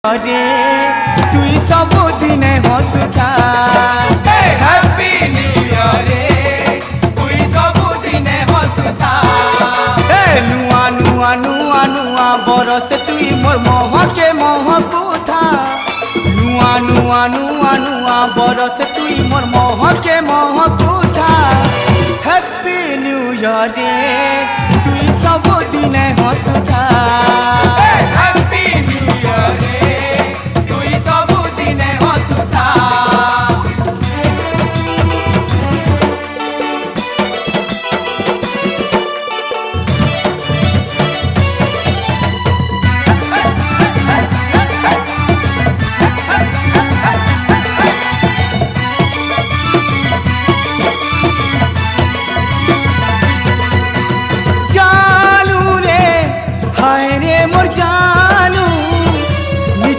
रे तुई सब दिन हसुता हैप्पी न्यू ईयर रे तुई सब दिन हसुता नुआ नुआ नुआ नुआ बरस तुई मोर महके महकुथा नुआ नुआ नुआ नुआ बरस तुई मोर महके महकुथा हैप्पी न्यू ईयर रे